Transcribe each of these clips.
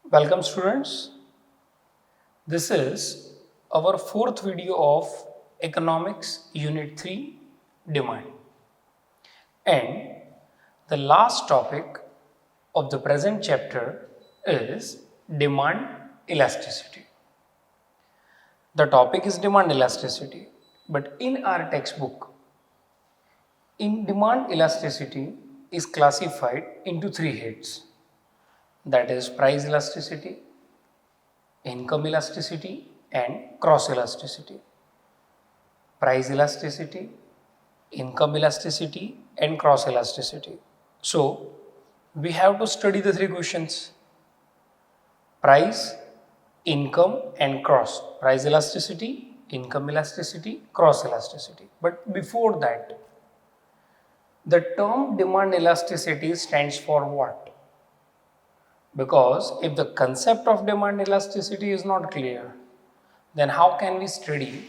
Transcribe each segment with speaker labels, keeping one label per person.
Speaker 1: Welcome students. This is our fourth video of Economics Unit 3 Demand. And the last topic of the present chapter is demand elasticity. The topic is demand elasticity, but in our textbook, in demand elasticity is classified into three heads, that is price elasticity, income elasticity and cross elasticity. Price elasticity, income elasticity and cross elasticity. So we have to study the three questions: price, income and cross. Price elasticity, income elasticity, cross elasticity. But before that, the term demand elasticity stands for what? Because if the concept of demand elasticity is not clear, then how can we study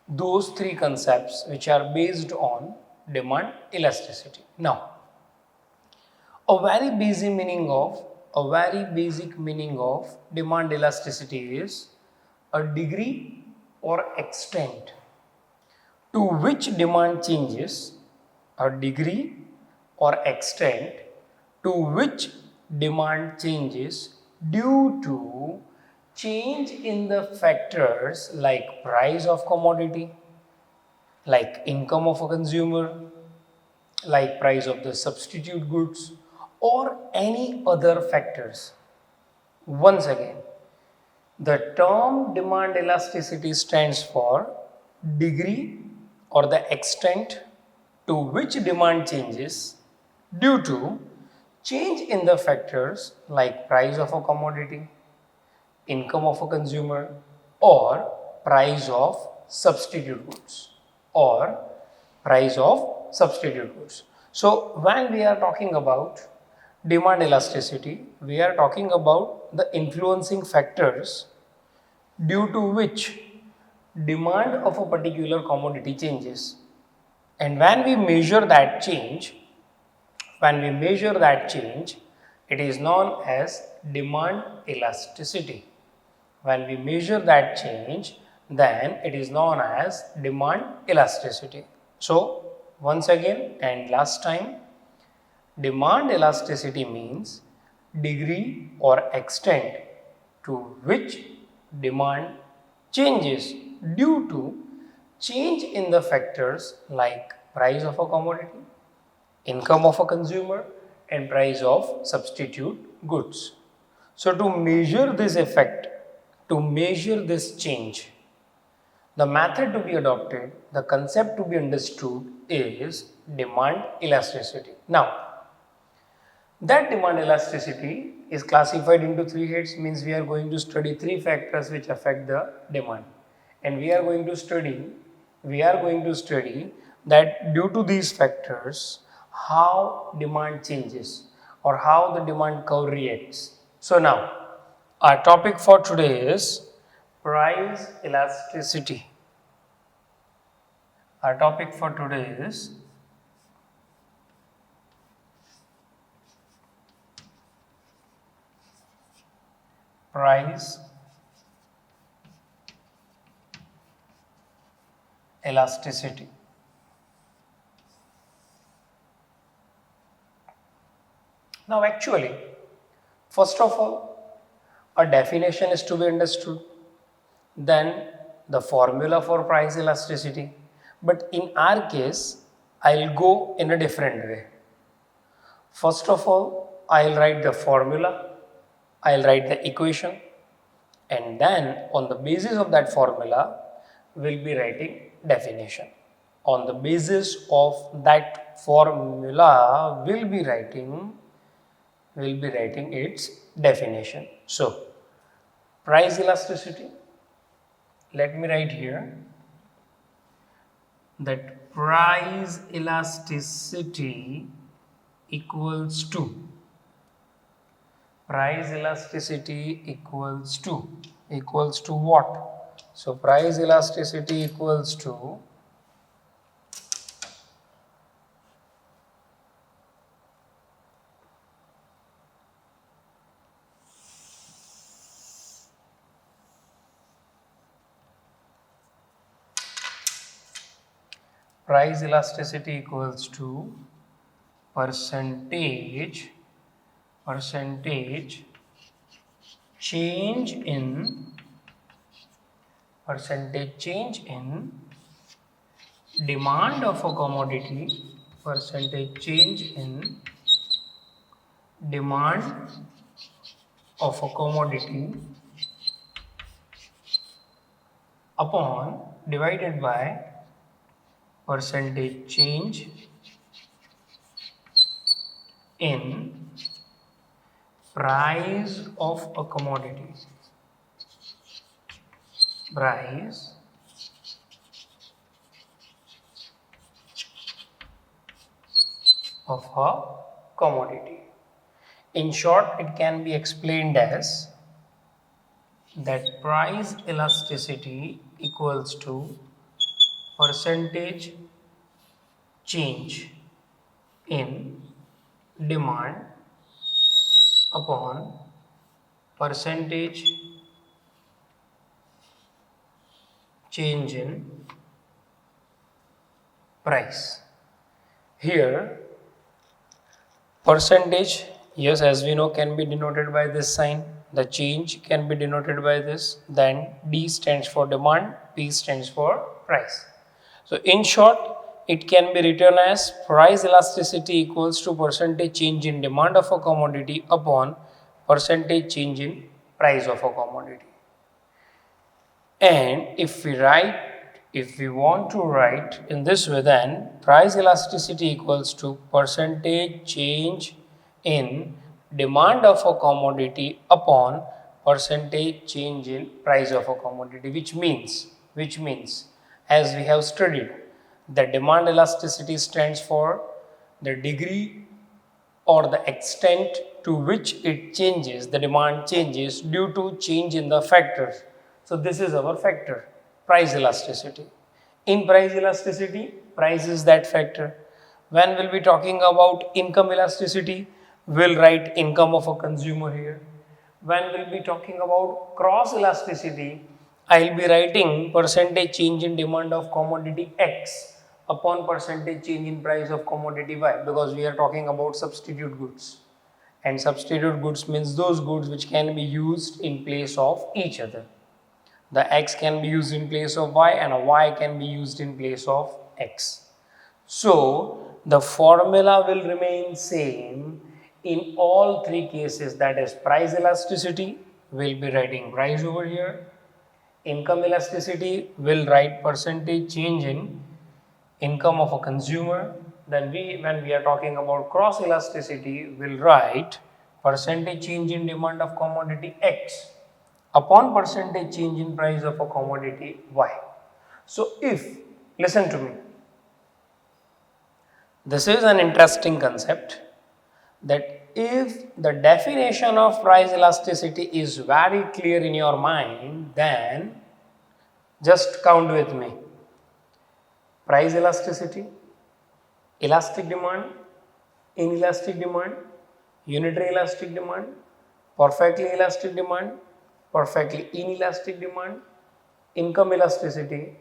Speaker 1: those three concepts which are based on demand elasticity? Now, a very basic meaning of demand elasticity is a degree or extent to which demand changes, a degree or extent to which demand changes due to change in the factors like price of commodity, like income of a consumer, like price of the substitute goods, or any other factors. Once again, the term demand elasticity stands for degree or the extent to which demand changes due to change in the factors like price of a commodity, income of a consumer, or price of substitute goods, or price of substitute goods. So when we are talking about demand elasticity, we are talking about the influencing factors due to which demand of a particular commodity changes. And when we measure that change, it is known as demand elasticity. When we measure that change, then it is known as demand elasticity. So, once again and last time, demand elasticity means degree or extent to which demand changes due to change in the factors like price of a commodity, income of a consumer and price of substitute goods. So to measure this effect, to measure this change, the method to be adopted, the concept to be understood is demand elasticity. Now, that demand elasticity is classified into three heads, means we are going to study three factors which affect the demand. And we are going to study that due to these factors, how demand changes or how the demand curve reacts. So now, our topic for today is price elasticity. Our topic for today is price elasticity. Now actually, first of all, a definition is to be understood, then the formula for price elasticity. But in our case, I'll go in a different way. First of all, I'll write the formula, I'll write the equation, and then on the basis of that formula, we'll be writing definition. On the basis of that formula, we'll be writing its definition. So, price elasticity, let me write here that price elasticity equals to equals to what? So price elasticity equals to price elasticity equals to percentage change in demand of a commodity, percentage change in demand of a commodity upon divided by percentage change in price of a commodity. Price of a commodity. In short, it can be explained as that price elasticity equals to percentage change in demand upon percentage change in price. Here, percentage, yes, as we know, can be denoted by this sign. The change can be denoted by this. Then D stands for demand, P stands for price. So in short, it can be written as price elasticity equals to percentage change in demand of a commodity upon percentage change in price of a commodity. And if we want to write in this way, then price elasticity equals to percentage change in demand of a commodity upon percentage change in price of a commodity, which means as we have studied, the demand elasticity stands for the degree or the extent to which it changes, the demand changes due to change in the factors. So this is our factor, price elasticity. In price elasticity, price is that factor. When we'll be talking about income elasticity, we'll write income of a consumer here. When we'll be talking about cross elasticity, I'll be writing percentage change in demand of commodity X upon percentage change in price of commodity Y, because we are talking about substitute goods. And substitute goods means those goods which can be used in place of each other. The X can be used in place of Y and a Y can be used in place of X. So the formula will remain same in all three cases, that is price elasticity, we'll be writing price over here. Income elasticity, will write percentage change in income of a consumer. Then when we are talking about cross elasticity, we'll write percentage change in demand of commodity X upon percentage change in price of a commodity Y. So listen to me, this is an interesting concept, that if the definition of price elasticity is very clear in your mind, then just count with me. Price elasticity, elastic demand, inelastic demand, unitary elastic demand, perfectly elastic demand, perfectly inelastic demand, income elasticity,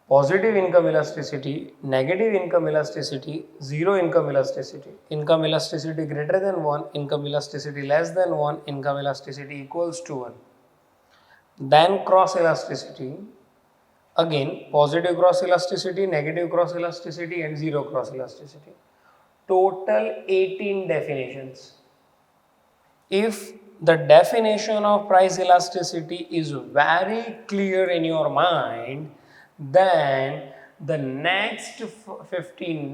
Speaker 1: positive income elasticity, negative income elasticity, zero income elasticity greater than 1, income elasticity less than 1, income elasticity equals to 1. Then cross elasticity, again positive cross elasticity, negative cross elasticity and zero cross elasticity. Total 18 definitions. If the definition of price elasticity is very clear in your mind, then the next 18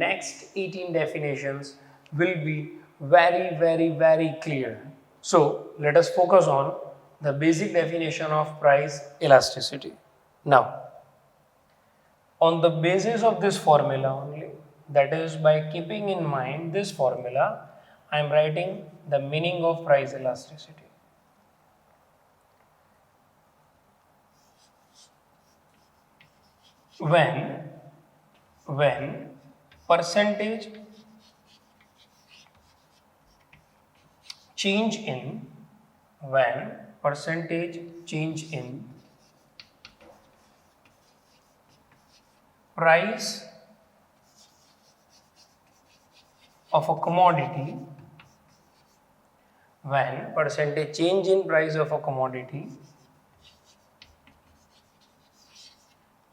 Speaker 1: definitions will be very clear. So let us focus on the basic definition of price elasticity. Now, on the basis of this formula only, that is by keeping in mind this formula, I am writing the meaning of price elasticity. When percentage change in price of a commodity, when percentage change in price of a commodity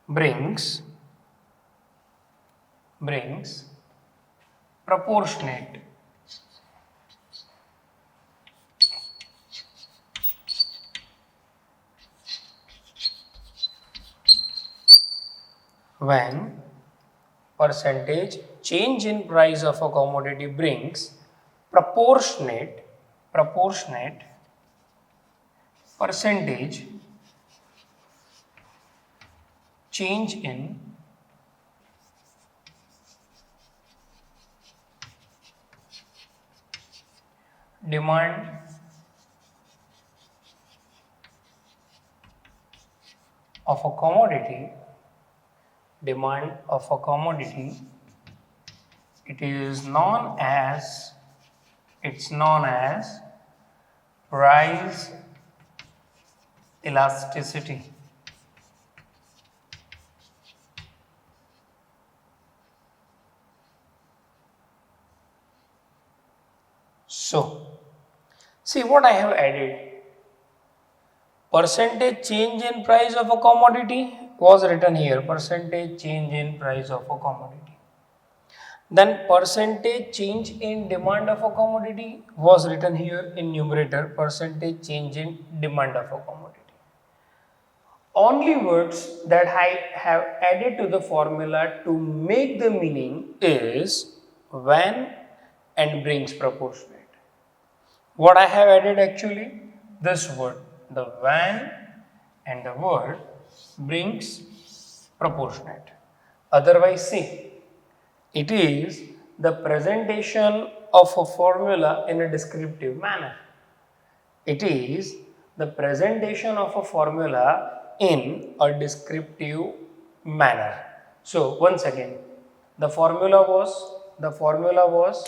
Speaker 1: brings proportionate when percentage change in price of a commodity brings proportionate percentage change in demand of a commodity, it's known as price elasticity. So, see what I have added. Percentage change in price of a commodity was written here. Percentage change in price of a commodity. Then percentage change in demand of a commodity was written here in numerator. Percentage change in demand of a commodity. Only words that I have added to the formula to make the meaning is when and brings proportionate. What I have added actually? This word, the when and the word brings proportionate. Otherwise, see, it is the presentation of a formula in a descriptive manner. It is the presentation of a formula in a descriptive manner. So once again, the formula was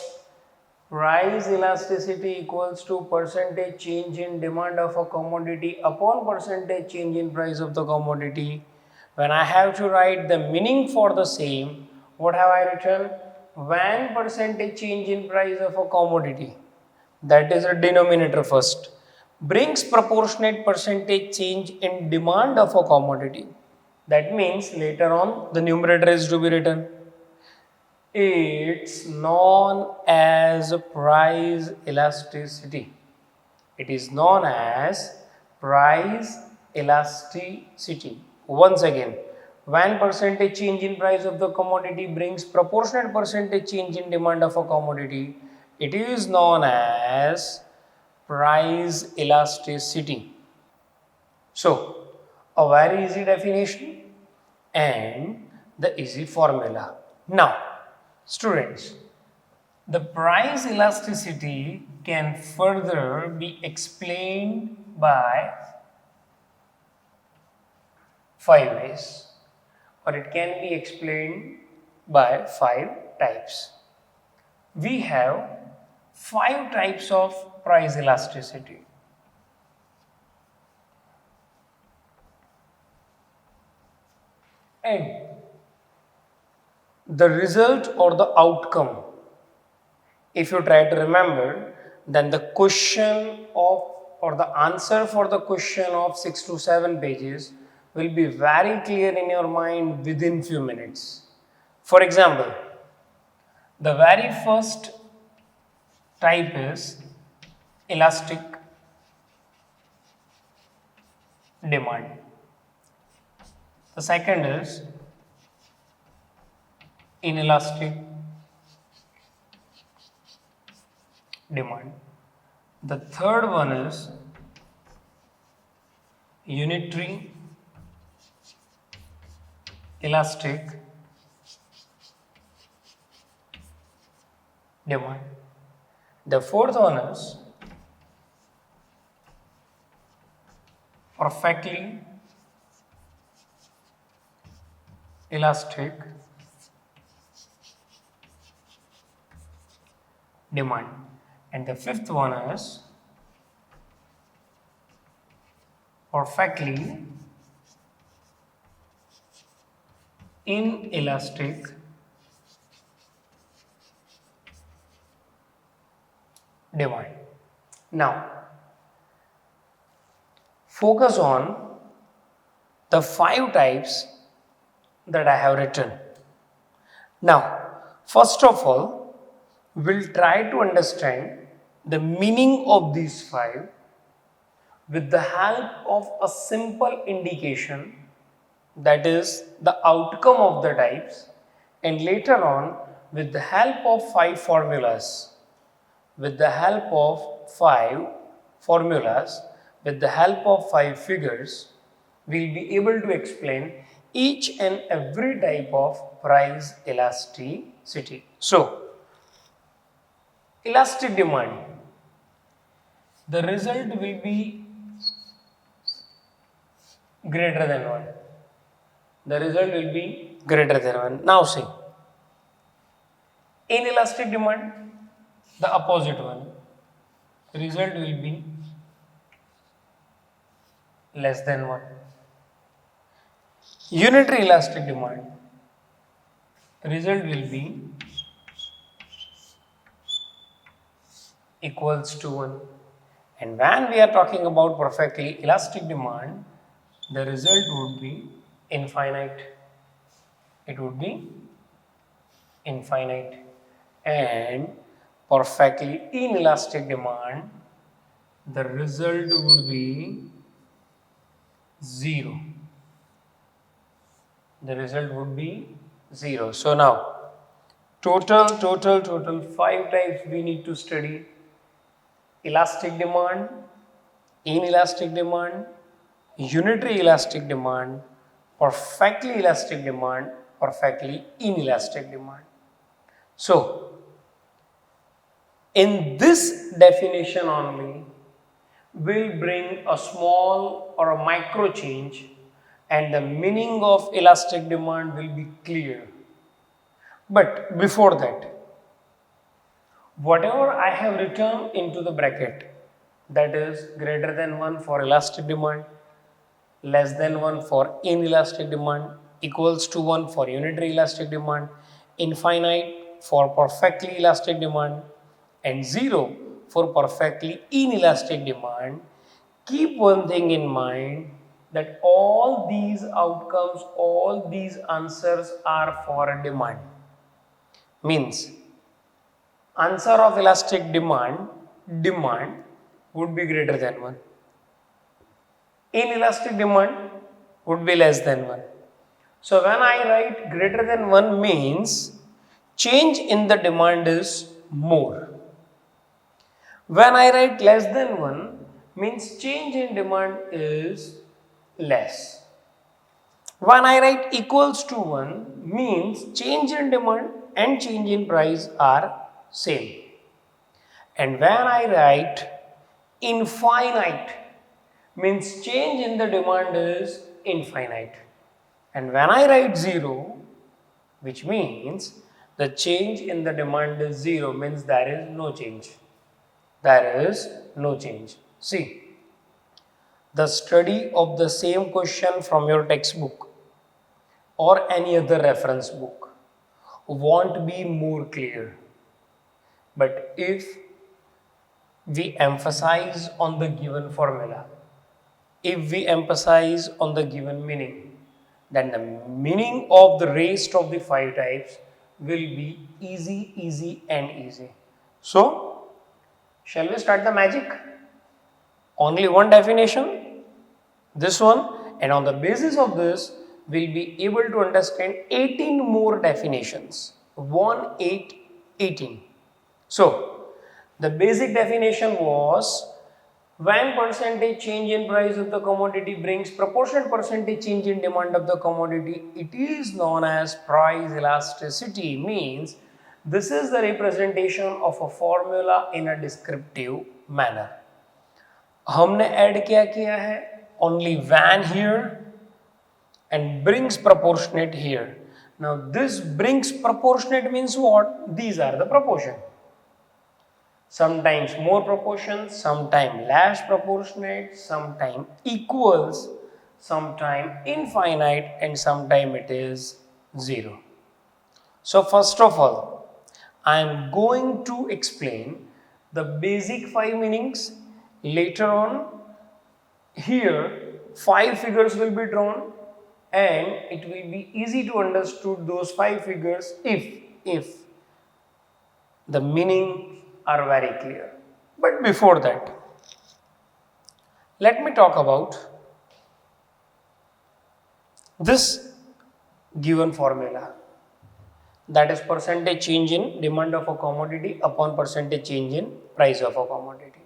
Speaker 1: price elasticity equals to percentage change in demand of a commodity upon percentage change in price of the commodity. When I have to write the meaning for the same, what have I written? When percentage change in price of a commodity, that is a denominator first, brings proportionate percentage change in demand of a commodity. That means later on the numerator is to be written. It's known as price elasticity. It is known as price elasticity. Once again, when percentage change in price of the commodity brings proportionate percentage change in demand of a commodity, it is known as price elasticity. So, a very easy definition and the easy formula. Now, students, the price elasticity can further be explained by 5 ways, or it can be explained by 5 types. We have 5 types of price elasticity. And the result or the outcome, if you try to remember, then the question of or the answer for the question of 6 to 7 pages will be very clear in your mind within few minutes. For example, the very first type is elastic demand. The second is inelastic demand. The third one is unitary elastic demand. The fourth one is perfectly elastic demand. And the fifth one is perfectly inelastic demand. Now, focus on the 5 types that I have written. Now, first of all, we'll try to understand the meaning of these 5 with the help of a simple indication, that is the outcome of the types, and later on with the help of 5 formulas, with the help of 5 formulas, with the help of 5 figures, we'll be able to explain each and every type of price elasticity. So, elastic demand, the result will be greater than 1. The result will be greater than 1. Now see, inelastic demand, the opposite one, result will be less than 1. Unitary elastic demand, result will be equals to 1. And when we are talking about perfectly elastic demand, the result would be infinite. It would be infinite. And perfectly inelastic demand, the result would be 0. The result would be 0. So now, total 5 types we need to study: elastic demand, inelastic demand, unitary elastic demand, perfectly elastic demand, perfectly inelastic demand. So, in this definition only, will bring a small or a micro change, and the meaning of elastic demand will be clear. But before that, whatever I have written into the bracket, that is greater than 1 for elastic demand, less than 1 for inelastic demand, equals to 1 for unitary elastic demand, infinite for perfectly elastic demand, and 0 for perfectly inelastic demand, keep one thing in mind, that all these outcomes, all these answers are for a demand. Means answer of elastic demand would be greater than 1. Inelastic demand would be less than 1. So when I write greater than 1 means change in the demand is more. When I write less than 1 means change in demand is less. When I write equals to 1 means change in demand and change in price are same. And when I write infinite means change in the demand is infinite. And when I write 0, which means the change in the demand is 0, means there is no change. There is no change. See, the study of the same question from your textbook or any other reference book won't be more clear. But if we emphasize on the given formula, if we emphasize on the given meaning, then the meaning of the rest of the 5 types will be easy and easy. So, shall we start the magic? Only one definition, this one, and on the basis of this, we'll be able to understand 18 more definitions. 1, 8, 18. So, the basic definition was when percentage change in price of the commodity brings proportionate percentage change in demand of the commodity, it is known as price elasticity. Means this is the representation of a formula in a descriptive manner. हमने add क्या किया है? Only when here and brings proportionate here. Now this brings proportionate means what? These are the proportion. Sometimes more proportion, sometimes less proportionate, sometimes equals, sometimes infinite, and sometimes it is 0. So first of all, I am going to explain the basic 5 meanings. Later on, here 5 figures will be drawn and it will be easy to understood those 5 figures if the meaning are very clear. But before that, let me talk about this given formula, that is percentage change in demand of a commodity upon percentage change in price of a commodity.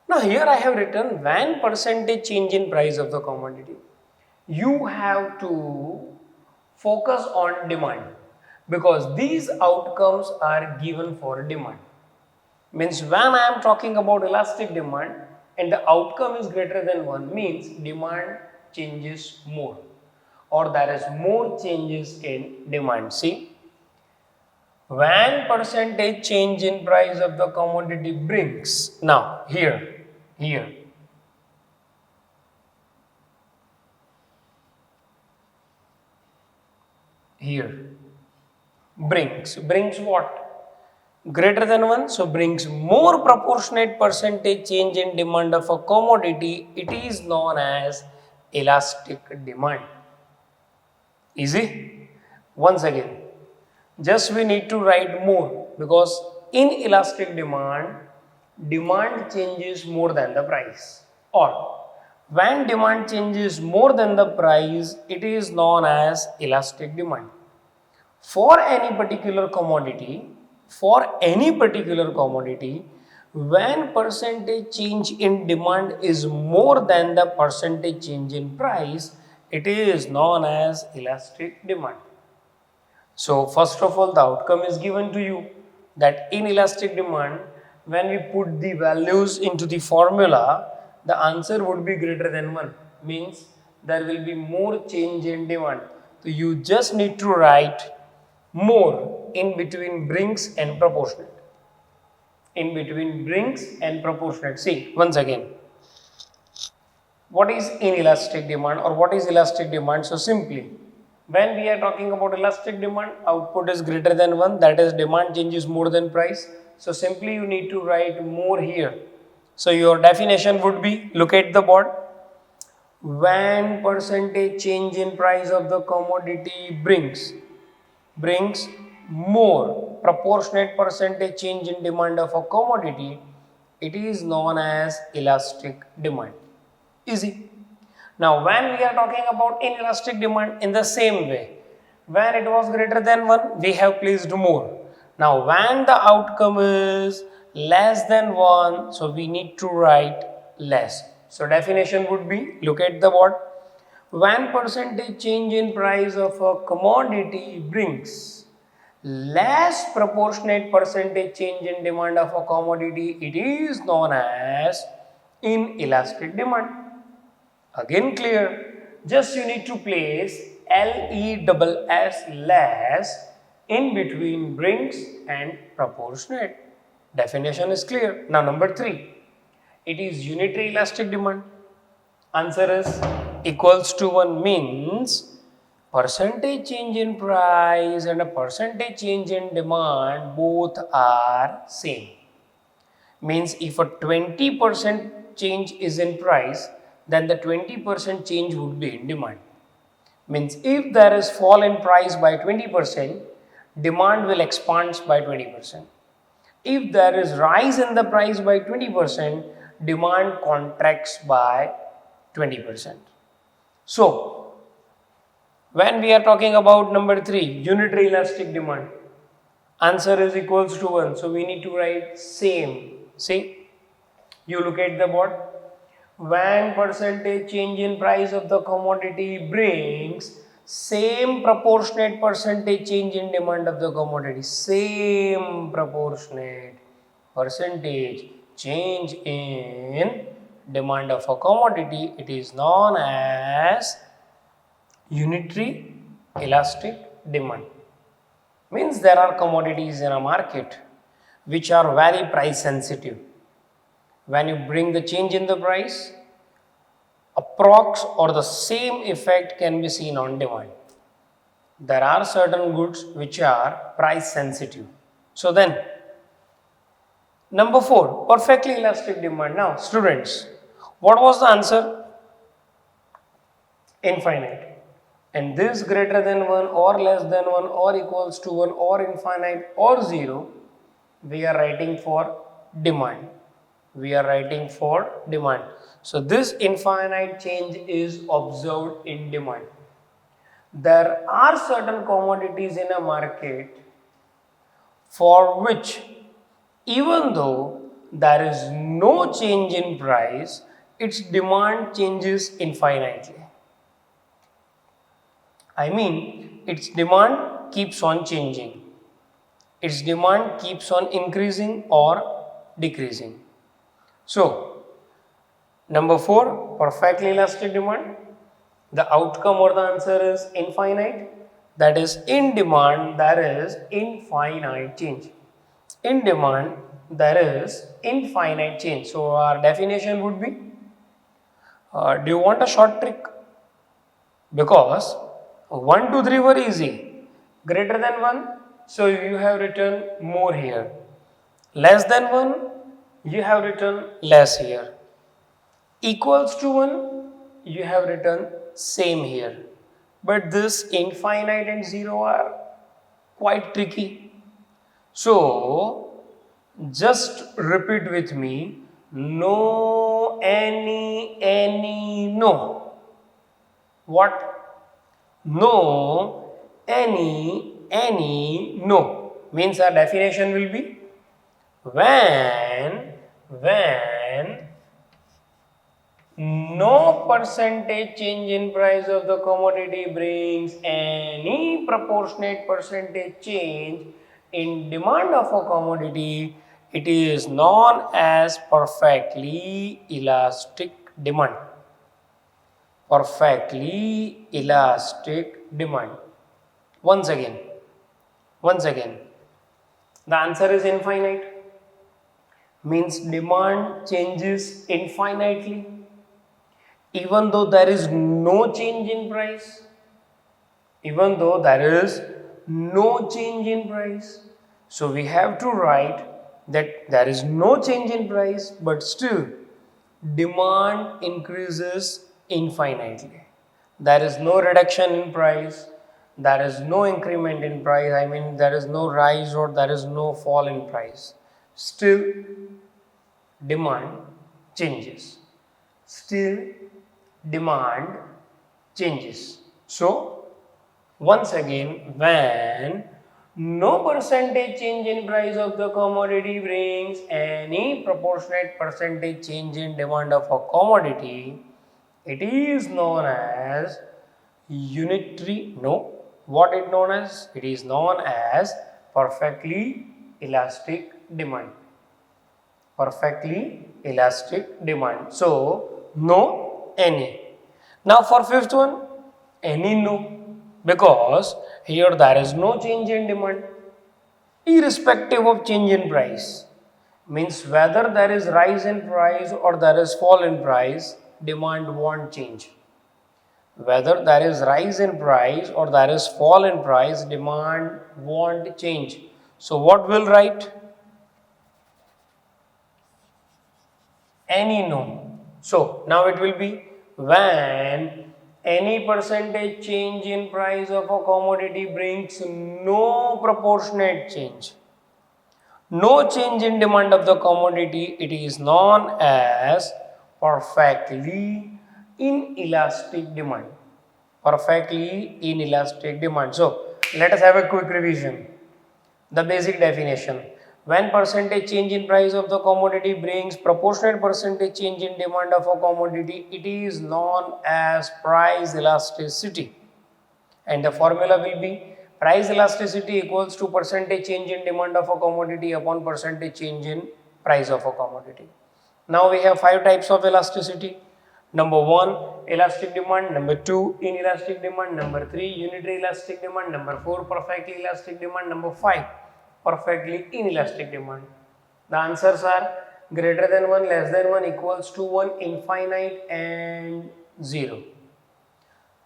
Speaker 1: Now here I have written when percentage change in price of the commodity. You have to focus on demand because these outcomes are given for demand. Means when I am talking about elastic demand and the outcome is greater than 1 means demand changes more or there is more changes in demand. See, when percentage change in price of the commodity brings, now here brings what? Greater than 1, so brings more proportionate percentage change in demand of a commodity, it is known as elastic demand. Easy? Once again, just we need to write more because in elastic demand, demand changes more than the price, or when demand changes more than the price, it is known as elastic demand. For any particular commodity, when percentage change in demand is more than the percentage change in price, it is known as elastic demand. So first of all, the outcome is given to you that in elastic demand, when we put the values into the formula, the answer would be greater than 1, means there will be more change in demand. So you just need to write more in between brings and proportionate. In between brings and proportionate. See, once again, what is inelastic demand or what is elastic demand? So simply, when we are talking about elastic demand, output is greater than 1, that is demand changes more than price. So simply you need to write more here. So your definition would be, look at the board, when percentage change in price of the commodity brings more proportionate percentage change in demand of a commodity, it is known as elastic demand. Easy. Now when we are talking about inelastic demand, in the same way, when it was greater than 1, we have placed more. Now when the outcome is less than 1, so we need to write less. So definition would be, look at the board, when percentage change in price of a commodity brings less proportionate percentage change in demand of a commodity, it is known as inelastic demand. Again clear, just you need to place LESS less in between brings and proportionate. Definition is clear. Now number 3, it is unitary elastic demand. Answer is equals to 1 means percentage change in price and a percentage change in demand both are same. Means if a 20% change is in price, then the 20% change would be in demand. Means if there is fall in price by 20%, demand will expand by 20%. If there is rise in the price by 20%, demand contracts by 20%. So, when we are talking about number 3, unitary elastic demand, answer is equals to 1. So, we need to write same. See, you look at the board. When percentage change in price of the commodity brings same proportionate percentage change in demand of the commodity, same proportionate percentage change in demand of a commodity, it is known as unitary elastic demand. Means there are commodities in a market which are very price sensitive. When you bring the change in the price, approx or the same effect can be seen on demand. There are certain goods which are price sensitive. So then, Number 4, perfectly elastic demand. Now, students, what was the answer? Infinite. And this greater than 1 or less than 1 or equals to 1 or infinite or 0, we are writing for demand. We are writing for demand. So, this infinite change is observed in demand. There are certain commodities in a market for which, even though there is no change in price, its demand changes infinitely. I mean, its demand keeps on changing. Its demand keeps on increasing or decreasing. So, number 4, perfectly elastic demand. The outcome or the answer is infinite. That is, in demand there is infinite change. In demand there is infinite change. So, our definition would be, do you want a short trick? Because 1, 2, 3 were easy. Greater than 1, so you have written more here. Less than 1, you have written less here. Equals to 1, you have written same here. But this infinite and 0 are quite tricky. So, just repeat with me, no, any, no. What? No, any, no. Means our definition will be when no percentage change in price of the commodity brings any proportionate percentage change in demand of a commodity, it is known as perfectly elastic demand. Perfectly elastic demand. Once again, the answer is infinite. Means demand changes infinitely even though there is no change in price. Even though there is no change in price. So we have to write that there is no change in price, but still demand increases infinitely. There is no reduction in price, there is no increment in price, I mean there is no rise or there is no fall in price. Still demand changes. Still demand changes. So, once again, when no percentage change in price of the commodity brings any proportionate percentage change in demand of a commodity, it is known as unitary. No, what it known as? It is known as perfectly elastic demand. Perfectly elastic demand. So, no, any. Now for fifth one, any no, because here there is no change in demand irrespective of change in price. Means whether there is rise in price or there is fall in price, demand won't change. Whether there is rise in price or there is fall in price, demand won't change. So what will write? Any no. So now it will be when any percentage change in price of a commodity brings no proportionate change, no change in demand of the commodity, it is known as perfectly inelastic demand. Perfectly inelastic demand. So let us have a quick revision. The basic definition: when percentage change in price of the commodity brings proportionate percentage change in demand of a commodity, it is known as price elasticity. And the formula will be price elasticity equals to percentage change in demand of a commodity upon percentage change in price of a commodity. Now we have 5 types of elasticity. Number 1, elastic demand. Number 2, inelastic demand. Number 3, unitary elastic demand. Number 4, perfectly elastic demand. Number 5, perfectly inelastic demand. The answers are greater than 1, less than 1, equals to 1, infinite and 0.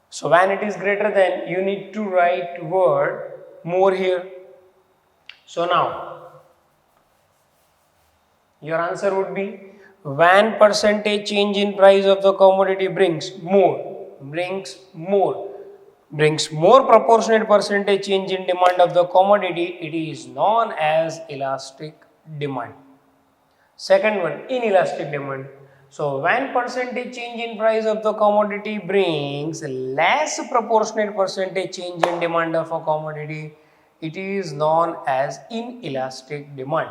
Speaker 1: So when it is greater than, you need to write word more here. So now Your answer would be when percentage change in price of the commodity brings more proportionate percentage change in demand of the commodity, it is known as elastic demand. Second one, inelastic demand. So when percentage change in price of the commodity brings less proportionate percentage change in demand of a commodity, it is known as inelastic demand.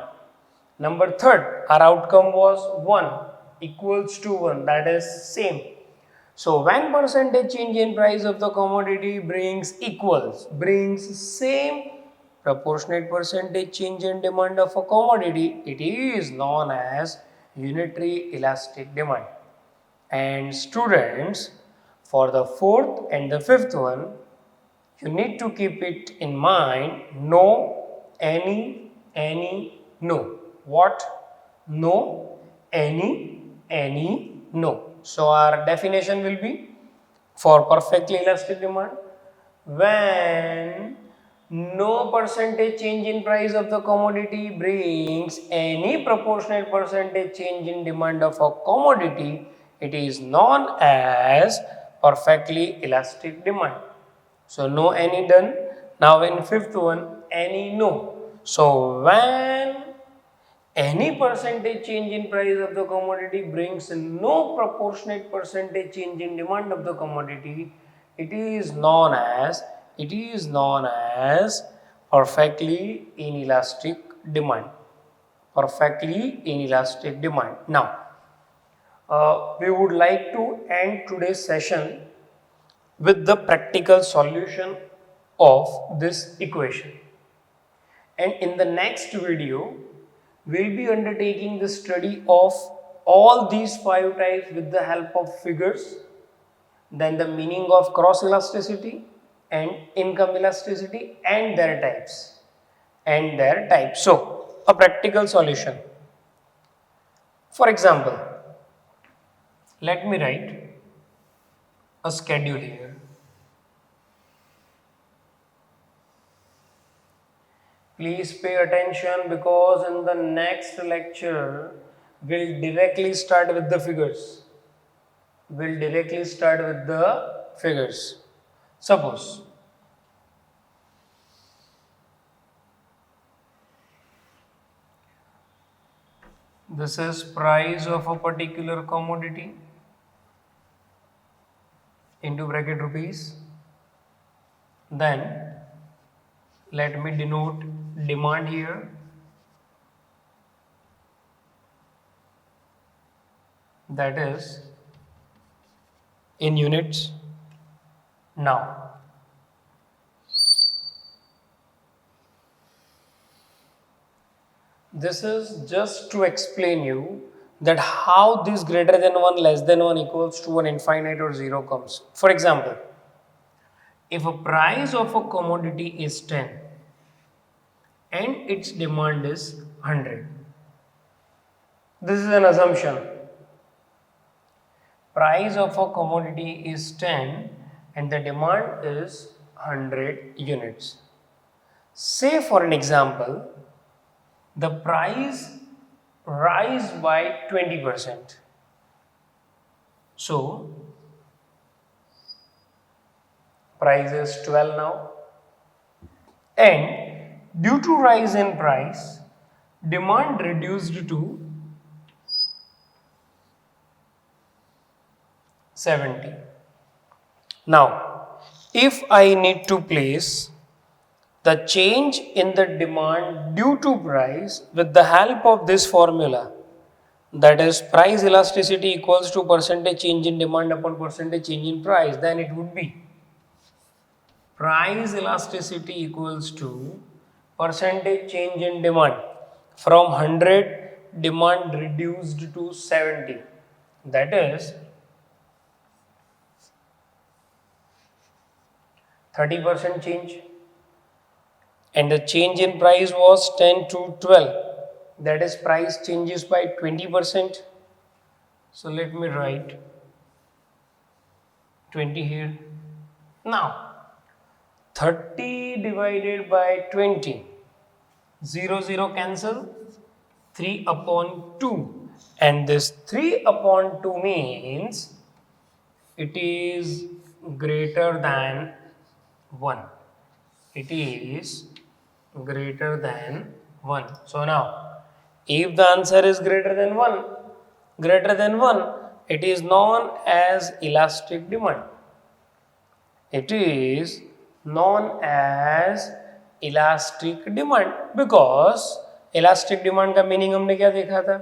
Speaker 1: Number third, our outcome was 1 equals to 1, that is same. So when percentage change in price of the commodity brings same proportionate percentage change in demand of a commodity, it is known as unitary elastic demand. And students, for the fourth and the fifth one, you need to keep it in mind: no, any, no. What? No, any, no. So our definition will be, for perfectly elastic demand, when no percentage change in price of the commodity brings any proportionate percentage change in demand of a commodity, it is known as perfectly elastic demand. So no any done. Now in fifth one, any no. So when any percentage change in price of the commodity brings no proportionate percentage change in demand of the commodity, it is known as perfectly inelastic demand. Perfectly inelastic demand. Now, we would like to end today's session with the practical solution of this equation. And in the next video, we'll be undertaking the study of all these 5 types with the help of figures, then the meaning of cross elasticity and income elasticity and their types. So, a practical solution. For example, let me write a schedule here. Please pay attention, because in the next lecture we'll directly start with the figures. Suppose this is price of a particular commodity into bracket rupees. Then let me denote demand here. That is in units. Now, this is just to explain you that how this greater than 1, less than 1, equals to 1, infinite or 0 comes. For example, if a price of a commodity is 10 and its demand is 100, this is an assumption. Price of a commodity is 10 and the demand is 100 units. Say for an example, the price rise by 20%. So, price is 12 now, and due to rise in price, demand reduced to 70. Now, if I need to place the change in the demand due to price with the help of this formula, that is price elasticity equals to percentage change in demand upon percentage change in price, then it would be price elasticity equals to percentage change in demand. From 100, demand reduced to 70, that is 30% change, and the change in price was 10 to 12, that is price changes by 20%. So let me write 20 here. Now 30 divided by 20, 0 0 cancel, 3 upon 2, and this 3 upon 2 means it is greater than 1. It is greater than 1. So now, if the answer is greater than 1, it is known as elastic demand. It is known as elastic demand because elastic demand का meaning हमने क्या देखा था?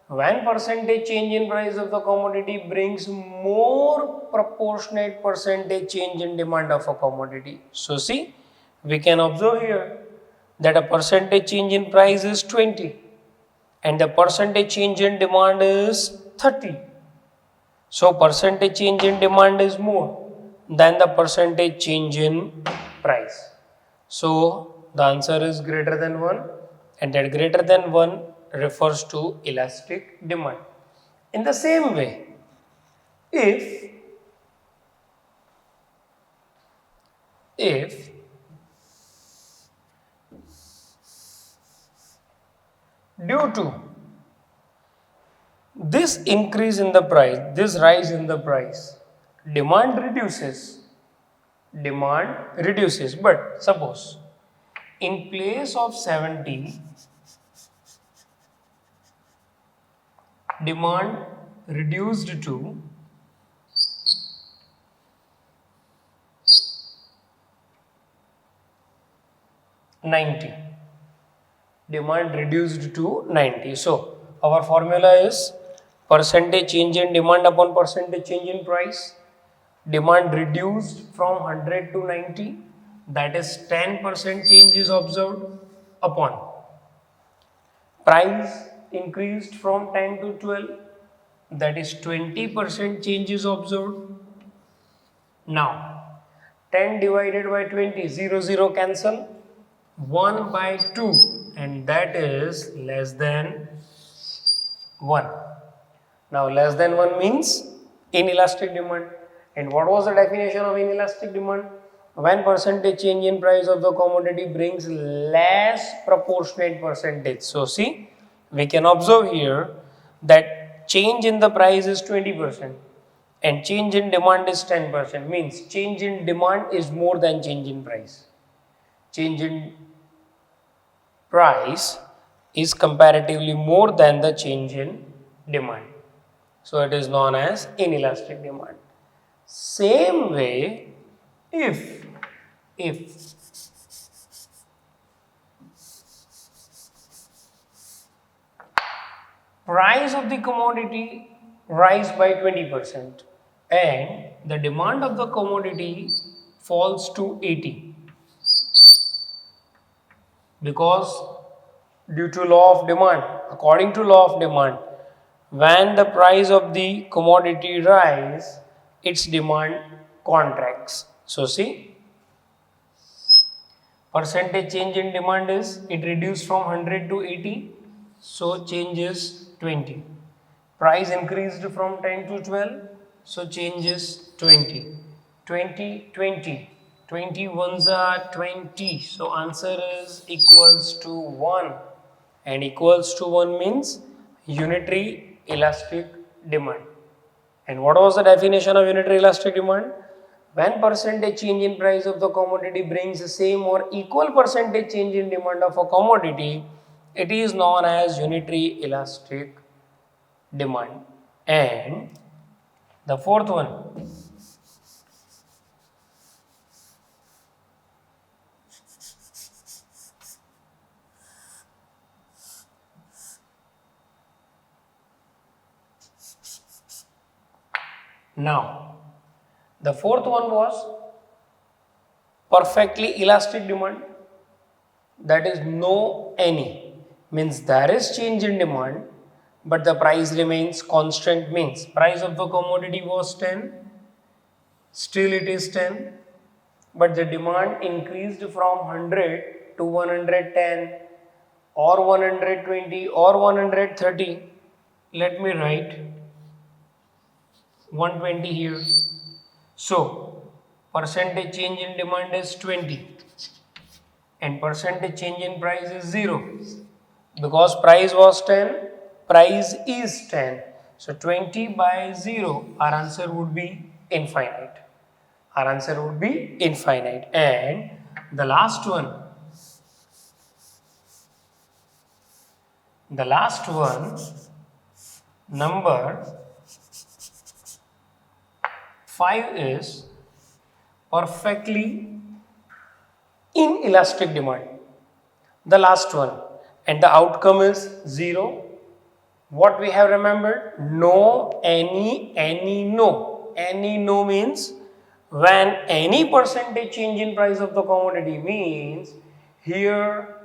Speaker 1: When percentage change in price of the commodity brings more proportionate percentage change in demand of a commodity. So see, we can observe here that a percentage change in price is 20 and the percentage change in demand is 30. So percentage change in demand is more than the percentage change in price. So the answer is greater than 1, and that greater than 1 refers to elastic demand. In the same way, if due to this increase in the price, this rise in the price, demand reduces, but suppose in place of 70, demand reduced to 90. Demand reduced to 90. So our formula is percentage change in demand upon percentage change in price. Demand reduced from 100 to 90, that is 10% change is observed, upon price increased from 10 to 12, that is 20% change is observed. Now 10 divided by 20, 0 cancel, 1 by 2, and that is less than 1. Now less than 1 means inelastic demand. And what was the definition of inelastic demand? When percentage change in price of the commodity brings less proportionate percentage. So see, we can observe here that change in the price is 20% and change in demand is 10%, means change in demand is more than change in price. Change in price is comparatively more than the change in demand. So it is known as inelastic demand. Same way, if price of the commodity rise by 20% and the demand of the commodity falls to 80, because due to law of demand, according to law of demand, when the price of the commodity rise, its demand contracts. So see, percentage change in demand is, it reduced from 100 to 80, so change is 20. Price increased from 10 to 12, so change is 20. 20, 20. 20 ones are 20, so answer is equals to 1, and equals to 1 means unitary elastic demand. And what was the definition of unitary elastic demand? When percentage change in price of the commodity brings the same or equal percentage change in demand of a commodity, it is known as unitary elastic demand. And the fourth one, now the fourth one was perfectly elastic demand, that is no any, means there is change in demand but the price remains constant, means price of the commodity was 10, still it is 10, but the demand increased from 100 to 110 or 120 or 130. Let me write 120 here. So percentage change in demand is 20 and percentage change in price is 0. Because price was 10, price is 10. So 20 by 0, our answer would be infinite. Our answer would be infinite. And the last one, number 5 is perfectly inelastic demand. The last one, and the outcome is 0. What we have remembered? No, any, no. Any, no means when any percentage change in price of the commodity means here,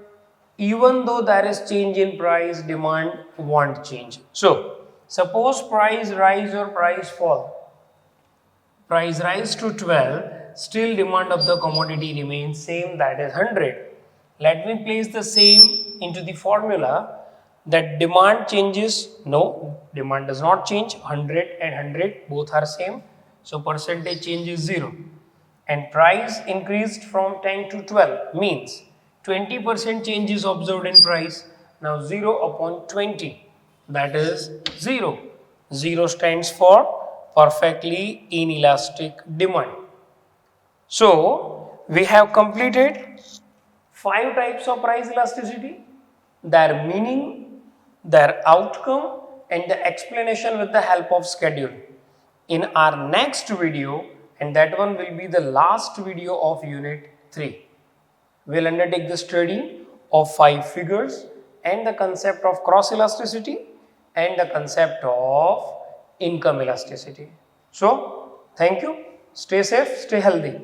Speaker 1: even though there is change in price, demand won't change. So, suppose price rise or price fall. Price rise to 12, still demand of the commodity remains same, that is 100. Let me place the same into the formula that demand changes. No, demand does not change. 100 and 100 both are same. So percentage change is 0. And price increased from 10 to 12 means 20% change is observed in price. Now 0 upon 20, that is 0. 0 stands for perfectly inelastic demand. So we have completed 5 types of price elasticity, their meaning, their outcome, and the explanation with the help of schedule. In our next video, and that one will be the last video of unit 3, we'll undertake the study of 5 figures and the concept of cross elasticity and the concept of income elasticity. So, thank you. Stay safe, stay healthy.